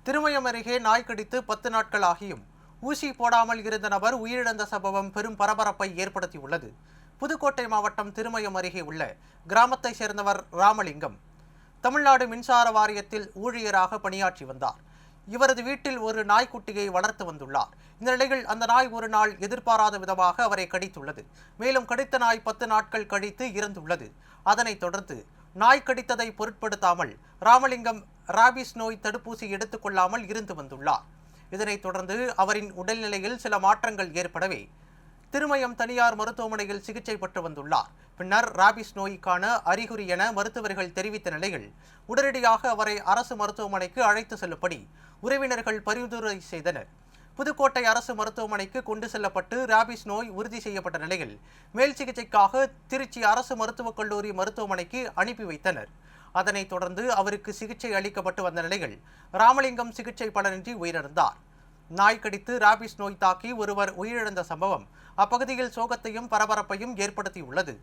திருமயம் அருகே நாய் கடித்து 10 நாட்கள் ஆகியும் ஊசி போடாமல் இருந்த நபர் உயிரிழந்த சம்பவம் பெரும் பரபரப்பை ஏற்படுத்தியுள்ளது. புதுக்கோட்டை மாவட்டம் திருமயம் அருகே உள்ள கிராமத்தைச் சேர்ந்தவர் ராமலிங்கம் தமிழ்நாடு மின்சார வாரியத்தில் ஊழியராக பணியாற்றி வந்தார். இவரது வீட்டில் ஒரு நாய்க்குட்டியை வளர்த்து வந்துள்ளார். இந்த நிலையில் அந்த நாய் ஒரு நாள் எதிர்பாராத விதமாக அவரை கடித்துள்ளது. மேலும் கடித்த நாய் 10 நாட்கள் கழித்து இறந்துள்ளது. அதனைத் தொடர்ந்து நாய் கடித்ததை பொருட்படுத்தாமல் ராமலிங்கம் ராபிஸ் நோய் தடுப்பூசி எடுத்துக் கொள்ளாமல் இருந்து வந்துள்ளார். இதனைத் தொடர்ந்து அவரின் உடல்நிலையில் சில மாற்றங்கள் ஏற்படவே திருமயம் தனியார் மருத்துவமனையில் சிகிச்சை பெற்று வந்துள்ளார். பின்னர் ராபிஸ் நோய்க்கான அறிகுறி என மருத்துவர்கள் தெரிவித்த நிலையில் உடனடியாக அவரை அரசு மருத்துவமனைக்கு அழைத்து செல்லும்படி உறவினர்கள் பரிந்துரை செய்தனர். புதுக்கோட்டை அரசு மருத்துவமனைக்கு கொண்டு செல்லப்பட்டு ராபிஸ் நோய் உறுதி செய்யப்பட்ட நிலையில் மேல் சிகிச்சைக்காக திருச்சி அரசு மருத்துவக் கல்லூரி மருத்துவமனைக்கு அனுப்பி வைத்தனர். அதனைத் தொடர்ந்து அவருக்கு சிகிச்சை அளிக்கப்பட்டு வந்த நிலையில் ராமலிங்கம் சிகிச்சை பலனின்றி உயிரிழந்தார். நாய் கடித்து ராபிஸ் நோய் தாக்கி ஒருவர் உயிரிழந்த சம்பவம் அப்பகுதியில் சோகத்தையும் பரபரப்பையும் ஏற்படுத்தியுள்ளது.